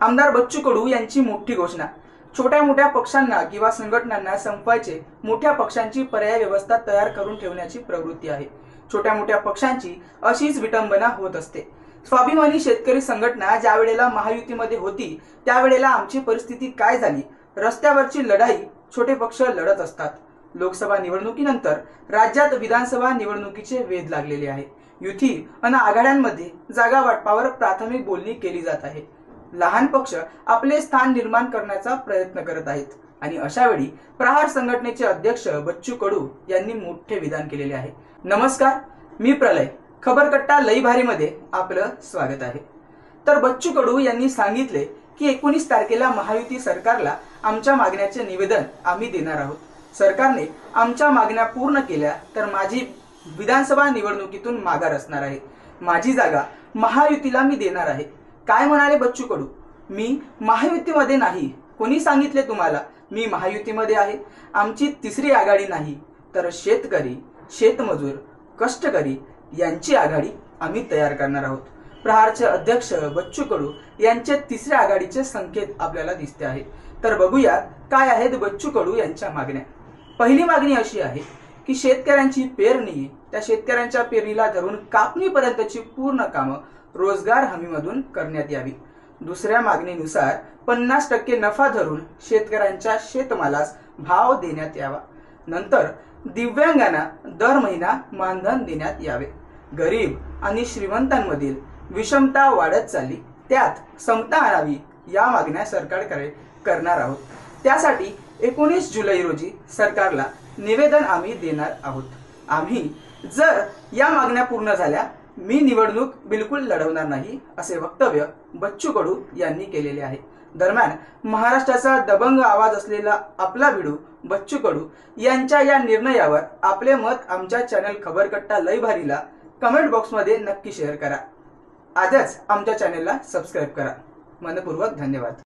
आमदार बच्चू कडू यांची मोठी घोषणा। छोट्या मोठ्या पक्षांना किंवा संघटनांना संपवायचे मोठ्या पक्षांची पर्याय व्यवस्था तयार करून ठेवण्याची प्रवृत्ती आहे। छोट्या मोठ्या पक्षांची अशीच विटंबना होत असते। स्वाभिमानी शेतकरी संघटना ज्या वेळेला महायुतीमध्ये होती त्यावेळेला आमची परिस्थिती काय झाली? रस्त्यावरची लढाई छोटे पक्ष लढत असतात। लोकसभा निवडणुकीनंतर राज्यात विधानसभा निवडणुकीचे वेध लागलेले आहे। युती आणि आघाड्यांमध्ये जागा वाटपावर प्राथमिक बोलणी केली जात आहे। लहान पक्ष आपले स्थान निर्माण करण्याचा प्रयत्न करत आहेत आणि अशा वेळी प्रहार संघटनेचे अध्यक्ष बच्चू कडू यांनी मोठे विधान केलेले आहे। नमस्कार, मी प्रलय, खबरकट्टा लई भारी मध्ये आपलं स्वागत आहे। तर बच्चू कडू यांनी सांगितले की 19 तारखेला महायुती सरकारला आमच्या मागण्याचे निवेदन आम्ही देणार आहोत। सरकारने आमच्या मागण्या पूर्ण केल्या तर माझी विधानसभा निवडणुकीतून माघार असणार आहे। माझी जागा महायुतीला मी देणार आहे। काय म्हणाले बच्चू कडू? मी महायुतीमध्ये नाही। कोणी सांगितले तुम्हाला मी महायुतीमध्ये आहे? आमची तिसरी आघाडी नाही तर शेतकरी, शेतमजूर, कष्टकरी यांची आघाडी आम्ही तयार करणार आहोत। प्रहारचे अध्यक्ष बच्चू कडू यांचे तिसऱ्या आघाडीचे संकेत आपल्याला दिसते आहे। तर बघूया काय आहेत बच्चू कडू यांच्या मागण्या। पहिली मागणी अशी आहे की शेतकऱ्यांची पेरणी, त्या शेतकऱ्यांच्या पेरणीला धरून कापणीपर्यंतची पूर्ण कामं रोजगार हमीमधून करण्यात यावी। दुसऱ्या मागणीनुसार 50% नफा धरून शेतकऱ्यांच्या शेतमालास भाव देण्यात यावा। नंतर दिव्यांगांना दर महिना मानधन देण्यात यावे। गरीब आणि श्रीमंतांमधील विषमता वाढत चालली, त्यात समता आणावी या मागण्या सरकारकडे करणार आहोत। त्यासाठी 19 जुलै रोजी सरकारला निवेदन आम्ही देणार आहोत। आम्ही जर या मागण्या पूर्ण झाल्या मी निवडणूक बिलकुल लढवणार नाही असे वक्तव्य बच्चू कडू यांनी केलेले आहे। दरम्यान महाराष्ट्राचा दबंग आवाज असलेला आपला भिडू बच्चू कडू यांच्या या निर्णयावर आपले मत आमच्या चॅनल खबरकट्टा लई भारीला कमेंट बॉक्समध्ये नक्की शेअर करा। आजच आमच्या चॅनलला सबस्क्राईब करा। मनपूर्वक धन्यवाद।